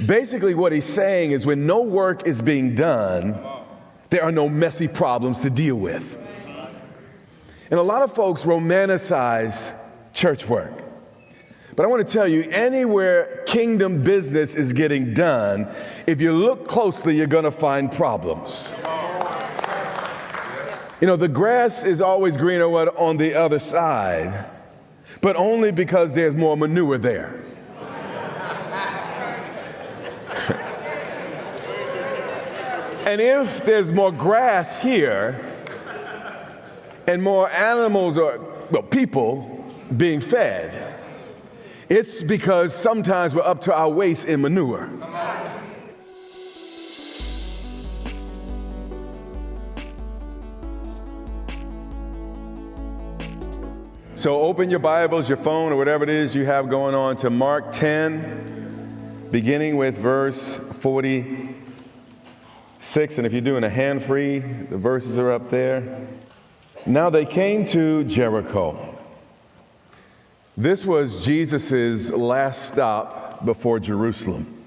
Basically, what he's saying is when no work is being done, there are no messy problems to deal with. And a lot of folks romanticize church work. But I want to tell you, anywhere kingdom business is getting done, if you look closely, you're going to find problems. You know, the grass is always greener on the other side, but only because there's more manure there. And if there's more grass here and more animals or people being fed, it's because sometimes we're up to our waist in manure. So open your Bibles, your phone, or whatever it is you have going on to Mark 10, beginning with verse 46. And if you're doing a hand-free, the verses are up there. Now they came to Jericho. This was Jesus' last stop before Jerusalem.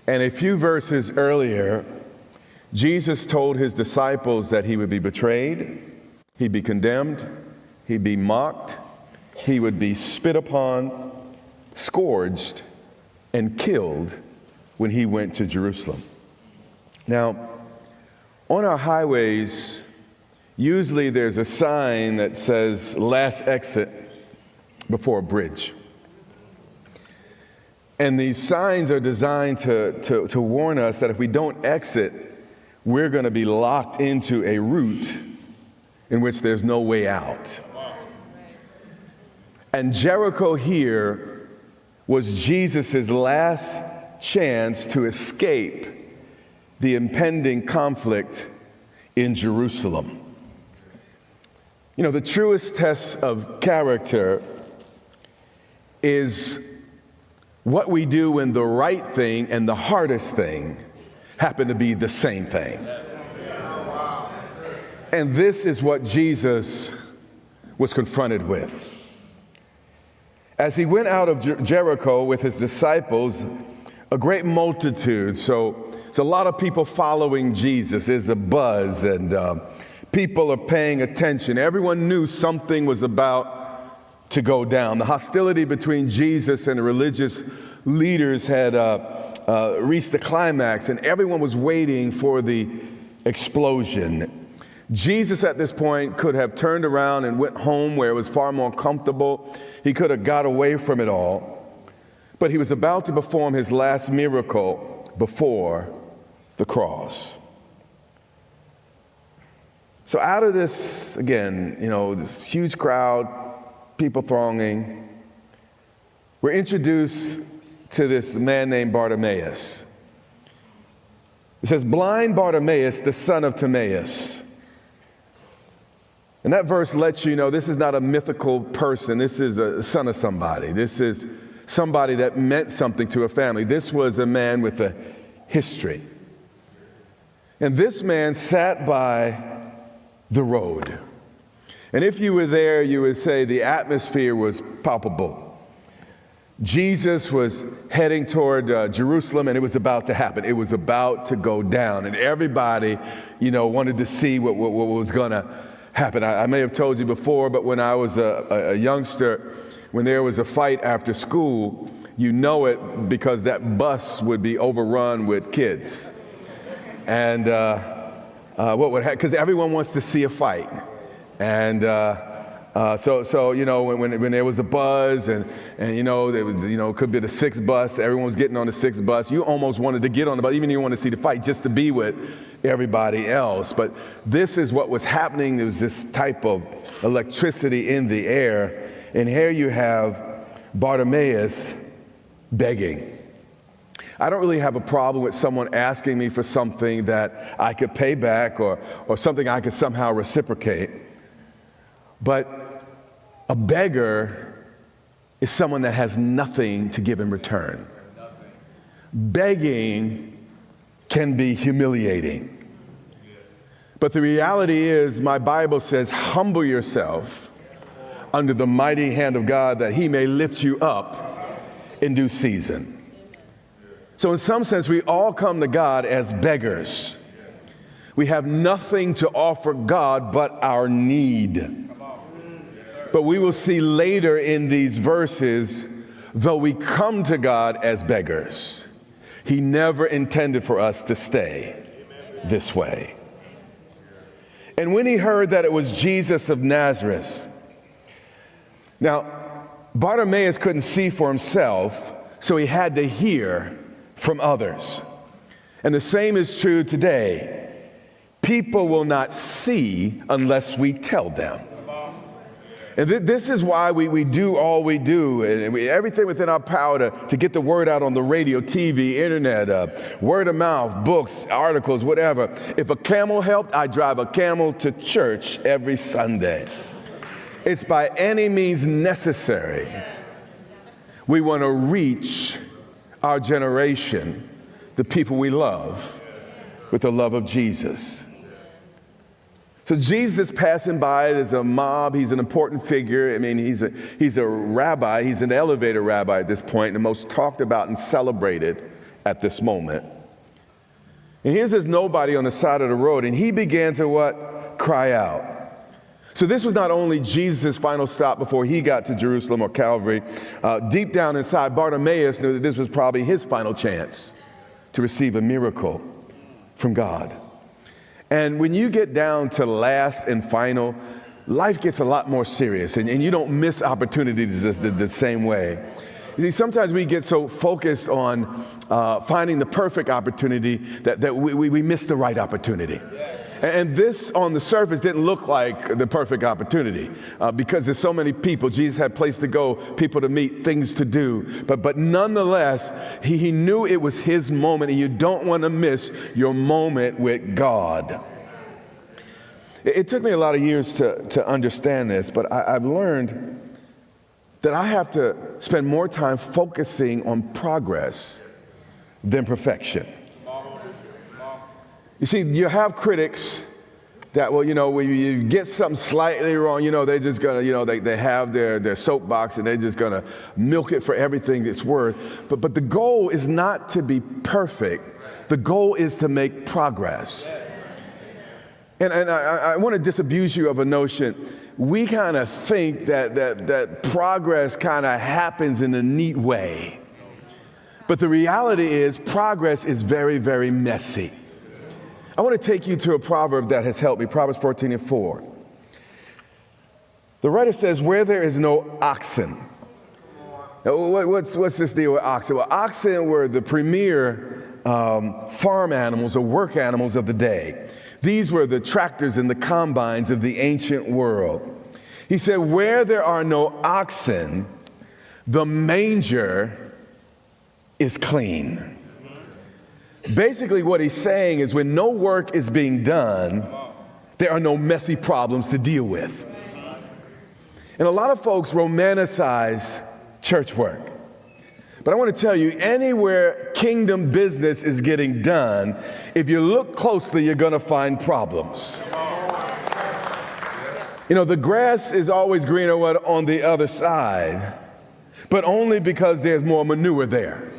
And a few verses earlier, Jesus told his disciples that he would be betrayed, he'd be condemned, he'd be mocked, he would be spit upon, scourged, and killed when he went to Jerusalem. Now, on our highways, usually there's a sign that says last exit before a bridge. And these signs are designed to warn us that if we don't exit, we're going to be locked into a route in which there's no way out. And Jericho here was Jesus' last chance to escape the impending conflict in Jerusalem. You know, the truest test of character is what we do when the right thing and the hardest thing happen to be the same thing. And this is what Jesus was confronted with. As he went out of Jericho with his disciples, a great multitude, so it's a lot of people following Jesus. There's a buzz and people are paying attention. Everyone knew something was about to go down. The hostility between Jesus and the religious leaders had reached the climax, and everyone was waiting for the explosion. Jesus at this point could have turned around and went home where it was far more comfortable. He could have got away from it all. But he was about to perform his last miracle before the cross. So out of this, again, you know, this huge crowd, people thronging, we're introduced to this man named Bartimaeus. It says, blind Bartimaeus, the son of Timaeus. And that verse lets you know this is not a mythical person. This is a son of somebody. This is somebody that meant something to a family. This was a man with a history. And this man sat by the road. And if you were there, you would say the atmosphere was palpable. Jesus was heading toward Jerusalem, and it was about to happen. It was about to go down. And everybody, you know, wanted to see what was going to happen. I may have told you before, but when I was a youngster, when there was a fight after school, you know it because that bus would be overrun with kids. And what would happen? Because everyone wants to see a fight. And so you know, when there was a buzz and you know, there was, you know, it could be the 6 bus, everyone was getting on the 6 bus, you almost wanted to get on the bus, even if you wanted to see the fight, just to be with everybody else. But this is what was happening. There was this type of electricity in the air. And here you have Bartimaeus begging. I don't really have a problem with someone asking me for something that I could pay back or something I could somehow reciprocate. But a beggar is someone that has nothing to give in return. Begging can be humiliating. But the reality is, my Bible says, humble yourself under the mighty hand of God that he may lift you up in due season. So in some sense, we all come to God as beggars. We have nothing to offer God but our need. But we will see later in these verses, though we come to God as beggars, He never intended for us to stay this way. And when He heard that it was Jesus of Nazareth, now Bartimaeus couldn't see for himself, so he had to hear from others. And the same is true today. People will not see unless we tell them. And this is why we do all we do, and everything within our power to get the word out on the radio, TV, internet, word of mouth, books, articles, whatever. If a camel helped, I drive a camel to church every Sunday. It's by any means necessary. We want to reach our generation, the people we love, with the love of Jesus. So Jesus passing by, there's a mob, he's an important figure. I mean, he's a rabbi, he's an elevator rabbi at this point, the most talked about and celebrated at this moment. And here's this nobody on the side of the road, and he began to what? Cry out. So this was not only Jesus' final stop before he got to Jerusalem or Calvary. Deep down inside, Bartimaeus knew that this was probably his final chance to receive a miracle from God. And when you get down to last and final, life gets a lot more serious, and you don't miss opportunities the same way. You see, sometimes we get so focused on finding the perfect opportunity that we miss the right opportunity. And this on the surface didn't look like the perfect opportunity because there's so many people. Jesus had place to go, people to meet, things to do. But nonetheless, he knew it was his moment, and you don't want to miss your moment with God. It took me a lot of years to understand this, but I've learned that I have to spend more time focusing on progress than perfection. You see, you have critics that, well, when you get something slightly wrong, they're just going to, they have their soapbox and they're just going to milk it for everything it's worth. But the goal is not to be perfect. The goal is to make progress. And I want to disabuse you of a notion. We kind of think that progress kind of happens in a neat way. But the reality is progress is very, very messy. I want to take you to a proverb that has helped me, Proverbs 14:4. The writer says, where there is no oxen. Now, what's this deal with oxen? Well, oxen were the premier farm animals or work animals of the day. These were the tractors and the combines of the ancient world. He said, where there are no oxen, the manger is clean. Basically, what he's saying is when no work is being done, there are no messy problems to deal with. And a lot of folks romanticize church work. But I want to tell you, anywhere kingdom business is getting done, if you look closely, you're going to find problems. The grass is always greener on the other side, but only because there's more manure there.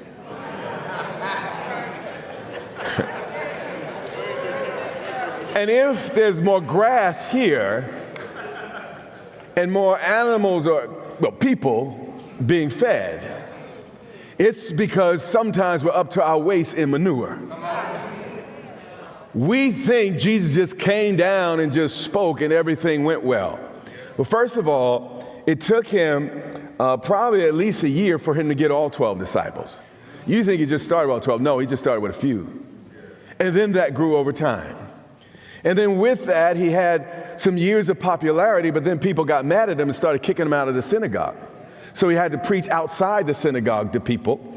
And if there's more grass here and more animals or people being fed, it's because sometimes we're up to our waist in manure. We think Jesus just came down and just spoke and everything went well. Well, first of all, it took him probably at least a year for him to get all 12 disciples. You think he just started with all 12. No, he just started with a few. And then that grew over time. And then with that, he had some years of popularity, but then people got mad at him and started kicking him out of the synagogue. So he had to preach outside the synagogue to people.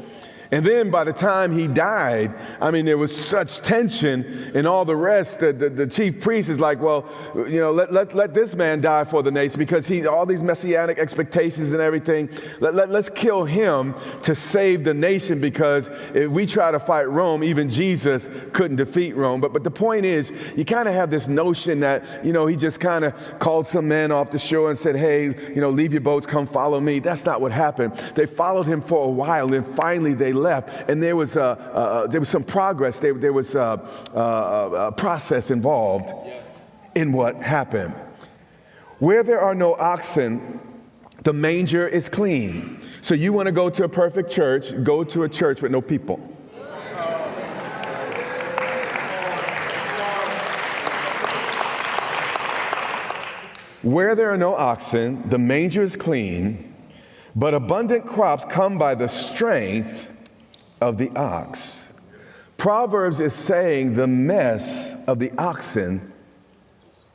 And then by the time he died, there was such tension and all the rest. The chief priest is like, well, let this man die for the nation because he's all these messianic expectations and everything. Let's kill him to save the nation because if we try to fight Rome, even Jesus couldn't defeat Rome. But the point is, you kind of have this notion that, he just kind of called some men off the shore and said, hey, leave your boats, come follow me. That's not what happened. They followed him for a while, and finally they left, and there was some progress. There was a process involved in what happened. Where there are no oxen, the manger is clean. So you want to go to a perfect church, go to a church with no people. Where there are no oxen, the manger is clean, but abundant crops come by the strength of the ox. Proverbs is saying the mess of the oxen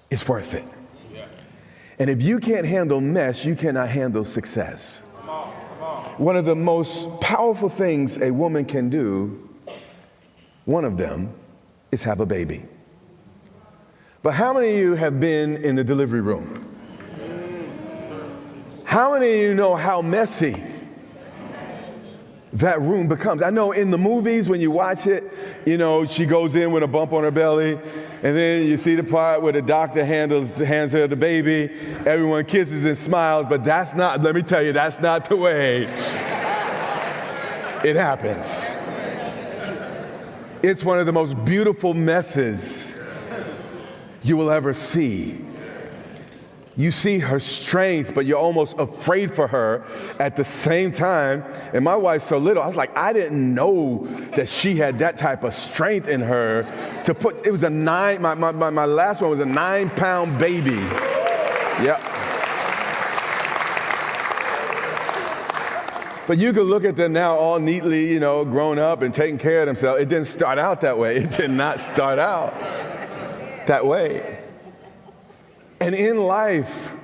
is worth it. And if you can't handle mess, you cannot handle success. One of the most powerful things a woman can do, one of them, is have a baby. But how many of you have been in the delivery room? How many of you know how messy that room becomes? I know in the movies when you watch it, you know, she goes in with a bump on her belly, and then you see the part where the doctor hands her the baby, everyone kisses and smiles, but that's not, let me tell you, that's not the way it happens. It's one of the most beautiful messes you will ever see. You see her strength, but you're almost afraid for her at the same time. And my wife's so little, I was like, I didn't know that she had that type of strength in her to put, it was my last one was a 9-pound baby. Yep. But you could look at them now all neatly, you know, grown up and taking care of themselves. It didn't start out that way. It did not start out that way. And in life,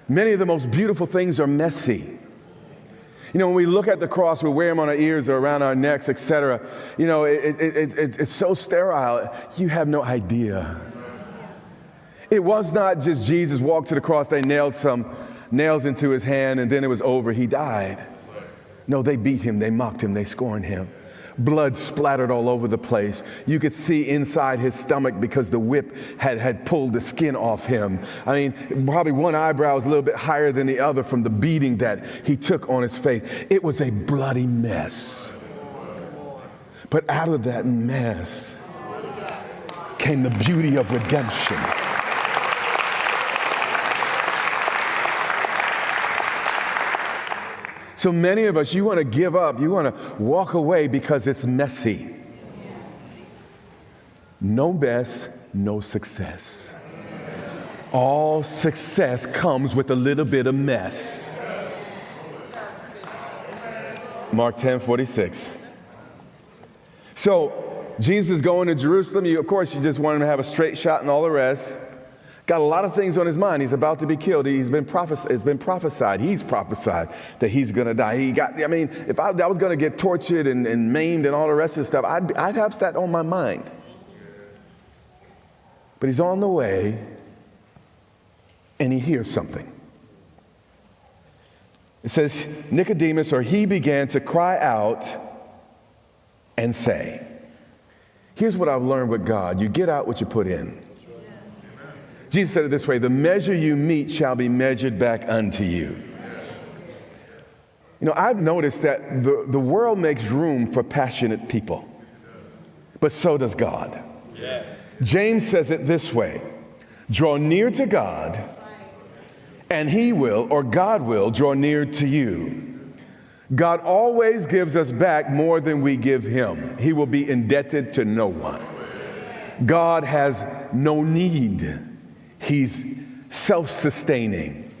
many of the most beautiful things are messy. You know, when we look at the cross, we wear them on our ears or around our necks, etc. You know, it's so sterile, you have no idea. It was not just Jesus walked to the cross, they nailed some nails into his hand, and then it was over, he died. No, they beat him, they mocked him, they scorned him. Blood splattered all over the place. You could see inside his stomach because the whip had pulled the skin off him. I mean, probably one eyebrow was a little bit higher than the other from the beating that he took on his face. It was a bloody mess. But out of that mess came the beauty of redemption. So many of us, you want to give up, you want to walk away because it's messy. No mess, no success. All success comes with a little bit of mess. Mark 10:46. So Jesus is going to Jerusalem. Of course, you just want him to have a straight shot and all the rest. Got a lot of things on his mind. He's about to be killed. It's been prophesied. He's prophesied that he's going to die. If I was going to get tortured and maimed and all the rest of the stuff, I'd have that on my mind. But he's on the way, and he hears something. It says, Nicodemus, or he began to cry out and say, here's what I've learned with God. You get out what you put in. Jesus said it this way, the measure you meet shall be measured back unto you. You know, I've noticed that the world makes room for passionate people, but so does God. Yes. James says it this way, draw near to God, and he will, or God will, draw near to you. God always gives us back more than we give him. He will be indebted to no one. God has no need. He's self-sustaining.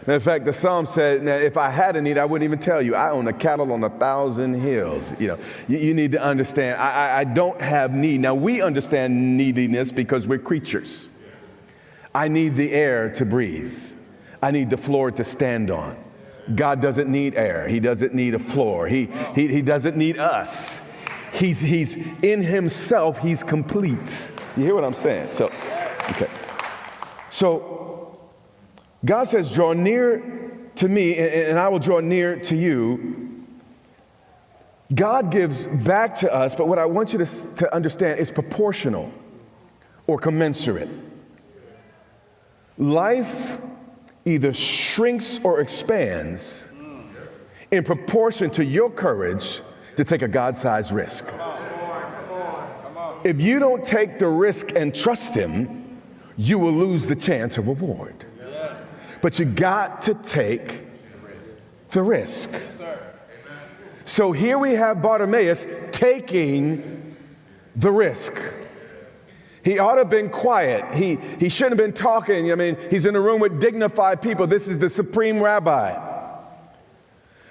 In fact, the Psalm said, now, if I had a need, I wouldn't even tell you. I own a cattle on 1,000 hills. You know, you need to understand, I don't have need. Now, we understand neediness because we're creatures. I need the air to breathe. I need the floor to stand on. God doesn't need air. He doesn't need a floor. He doesn't need us. He's in himself, he's complete. You hear what I'm saying? So, okay. So God says, draw near to me and I will draw near to you. God gives back to us, but what I want you to understand is proportional or commensurate. Life either shrinks or expands in proportion to your courage to take a God-sized risk. If you don't take the risk and trust him, you will lose the chance of reward. But you got to take the risk. So here we have Bartimaeus taking the risk. He ought to have been quiet. He shouldn't have been talking. I mean, he's in a room with dignified people. This is the supreme rabbi.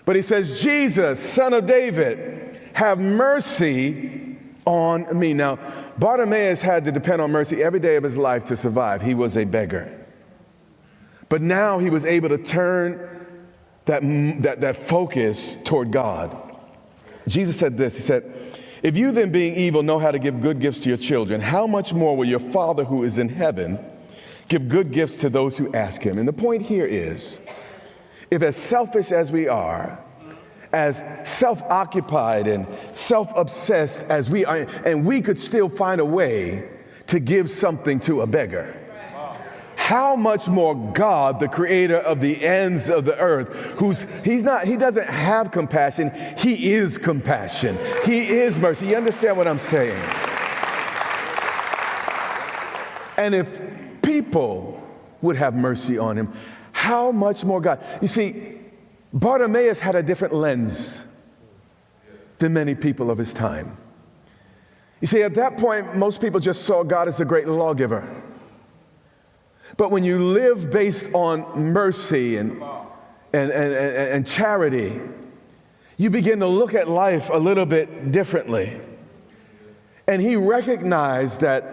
But he says, Jesus, son of David, have mercy on me. Now, Bartimaeus had to depend on mercy every day of his life to survive. He was a beggar. But now he was able to turn that focus toward God. Jesus said this, he said, if you then being evil know how to give good gifts to your children, how much more will your Father who is in heaven give good gifts to those who ask him? And the point here is, if as selfish as we are, as self-occupied and self-obsessed as we are, and we could still find a way to give something to a beggar, how much more God, the creator of the ends of the earth, he doesn't have compassion, he is compassion. He is mercy. You understand what I'm saying? And if people would have mercy on him, how much more God? You see, Bartimaeus had a different lens than many people of his time. You see, at that point, most people just saw God as a great lawgiver. But when you live based on mercy and charity, you begin to look at life a little bit differently. And he recognized that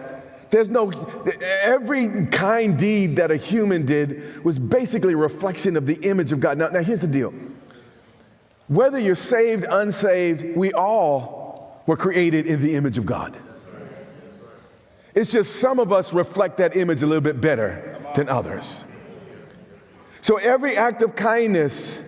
every kind deed that a human did was basically a reflection of the image of God. Now here's the deal. Whether you're saved, unsaved, we all were created in the image of God. It's just some of us reflect that image a little bit better than others. So every act of kindness,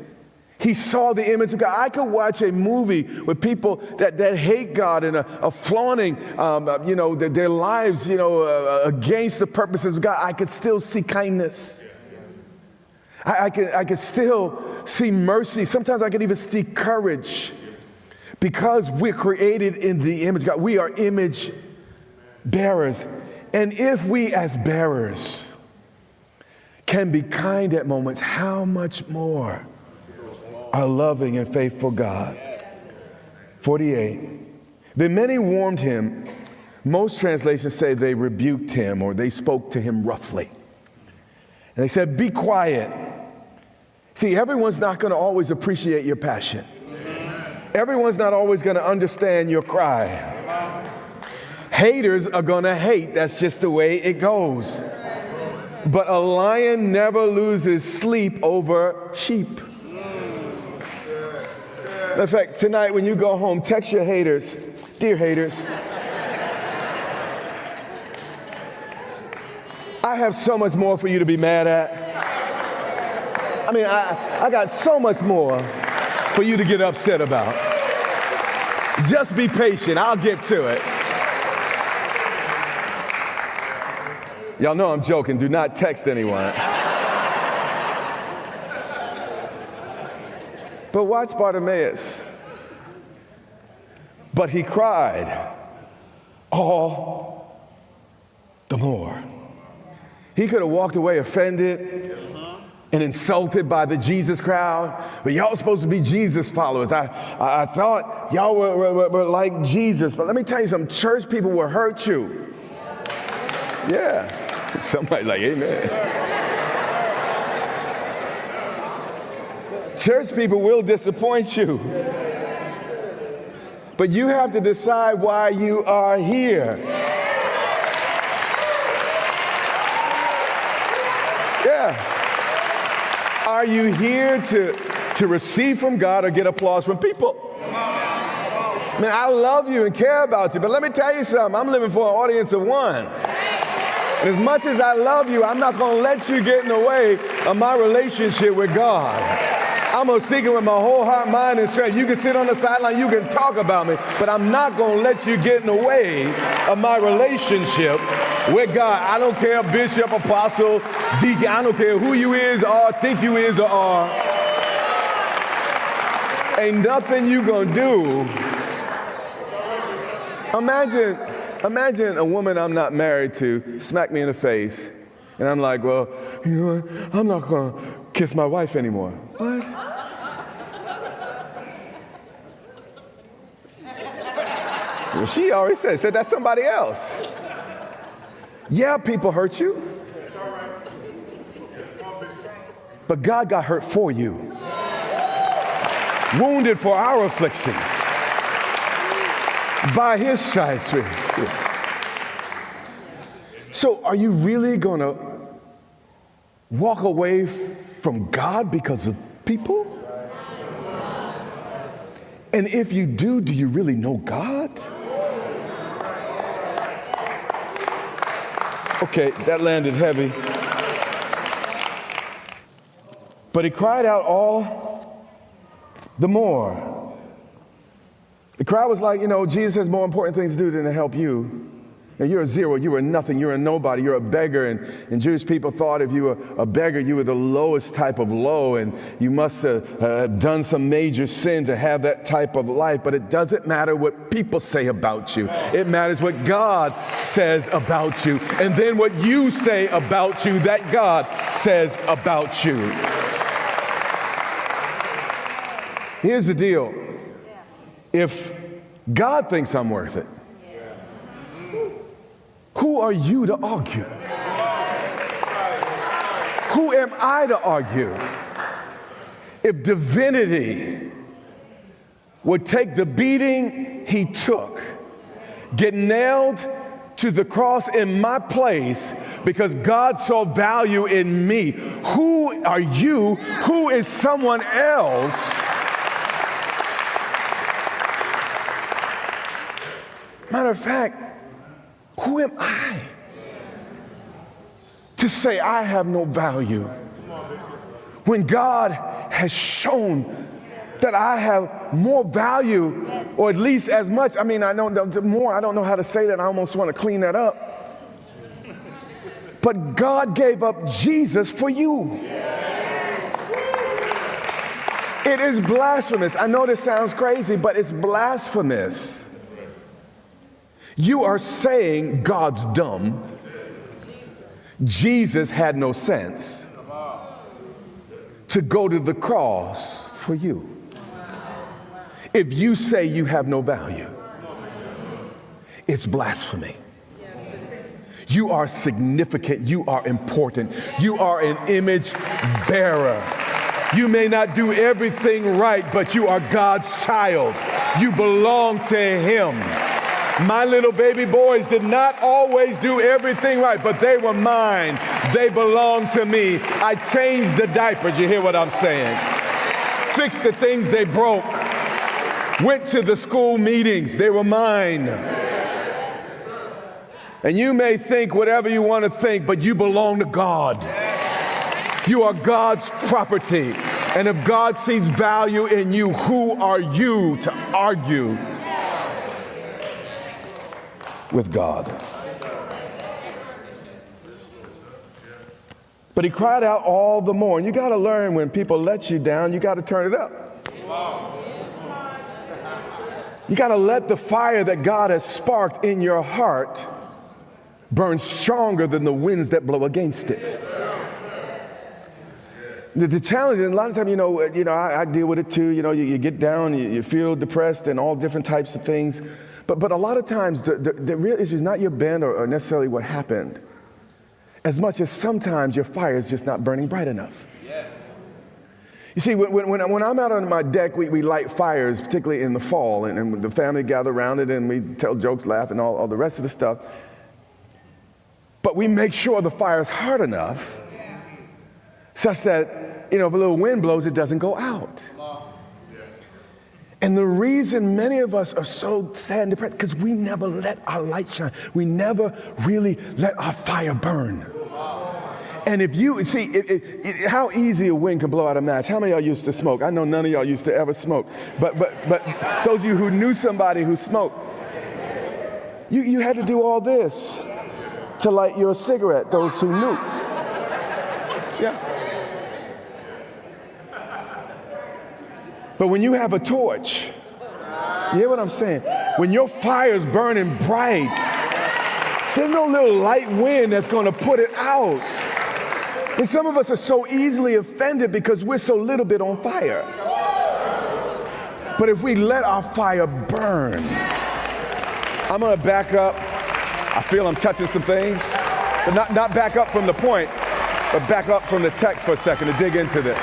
he saw the image of God. I could watch a movie with people that hate God and are flaunting, their lives, against the purposes of God. I could still see kindness. I could still see mercy. Sometimes I could even see courage, because we're created in the image of God. We are image bearers. And if we as bearers can be kind at moments, how much more our loving and faithful God. 48. Then many warned him. Most translations say they rebuked him or they spoke to him roughly. And they said, be quiet. See, everyone's not going to always appreciate your passion. Everyone's not always going to understand your cry. Haters are going to hate. That's just the way it goes. But a lion never loses sleep over sheep. In fact, tonight when you go home, text your haters, dear haters, I have so much more for you to be mad at. I mean, I got so much more for you to get upset about. Just be patient. I'll get to it. Y'all know I'm joking. Do not text anyone. But watch Bartimaeus. But he cried all the more. He could have walked away offended and insulted by the Jesus crowd, but y'all supposed to be Jesus followers. I thought y'all were like Jesus. But let me tell you something, church people will hurt you. Yeah. Somebody's like, amen. Church people will disappoint you. But you have to decide why you are here. Yeah. Are you here to receive from God or get applause from people? I mean, I love you and care about you, but let me tell you something. I'm living for an audience of one. And as much as I love you, I'm not going to let you get in the way of my relationship with God. I'm going to seek it with my whole heart, mind, and strength. You can sit on the sideline, you can talk about me, but I'm not going to let you get in the way of my relationship with God. I don't care, bishop, apostle, deacon, I don't care who you is or think you is or are. Ain't nothing you going to do Imagine a woman I'm not married to smack me in the face, and I'm like, well, you know what? I'm not going to kiss my wife anymore. What? Well, she already said that's somebody else. Yeah, people hurt you. But God got hurt for you. Wounded for our afflictions. By his stripes. So are you really going to walk away from God because of people? And if you do you really know God? Okay, that landed heavy. But he cried out all the more. The crowd was like, Jesus has more important things to do than to help you. And you're a zero, you are nothing, you're a nobody, you're a beggar. And Jewish people thought if you were a beggar, you were the lowest type of low, and you must have done some major sin to have that type of life. But it doesn't matter what people say about you. It matters what God says about you. And then what you say about you, that God says about you. Here's the deal. If God thinks I'm worth it, who are you to argue? Who am I to argue? If divinity would take the beating he took, get nailed to the cross in my place because God saw value in me, who are you? Who is someone else? Matter of fact, who am I to say I have no value when God has shown that I have more value, or at least as much? I mean, I know the more, I don't know how to say that. I almost want to clean that up. But God gave up Jesus for you. It is blasphemous. I know this sounds crazy, but it's blasphemous. You are saying God's dumb. Jesus had no sense to go to the cross for you. If you say you have no value, it's blasphemy. You are significant. You are important. You are an image bearer. You may not do everything right, but you are God's child. You belong to him. My little baby boys did not always do everything right, but they were mine. They belong to me. I changed the diapers. You hear what I'm saying? Fixed the things they broke. Went to the school meetings. They were mine. And you may think whatever you want to think, but you belong to God. You are God's property. And if God sees value in you, who are you to argue with God? But he cried out all the more. And you got to learn, when people let you down, you got to turn it up. You got to let the fire that God has sparked in your heart burn stronger than the winds that blow against it. The challenge, and a lot of times, I deal with it too. You get down, you feel depressed, and all different types of things. But a lot of times, the real issue is not your bend or necessarily what happened, as much as sometimes your fire is just not burning bright enough. Yes. You see, when I'm out on my deck, we light fires, particularly in the fall, and the family gather around it, and we tell jokes, laugh, and all the rest of the stuff. But we make sure the fire is hard enough such that, if a little wind blows, it doesn't go out. And the reason many of us are so sad and depressed, because we never let our light shine. We never really let our fire burn. And if you see how easy a wind can blow out a match. How many of y'all used to smoke? I know none of y'all used to ever smoke. But those of you who knew somebody who smoked, you had to do all this to light your cigarette, those who knew. Yeah. But when you have a torch, You hear what I'm saying? When your fire's burning bright, there's no little light wind that's going to put it out. And some of us are so easily offended because we're so little bit on fire. But if we let our fire burn, I'm going to back up. I feel I'm touching some things, but not back up from the point, but back up from the text for a second to dig into this.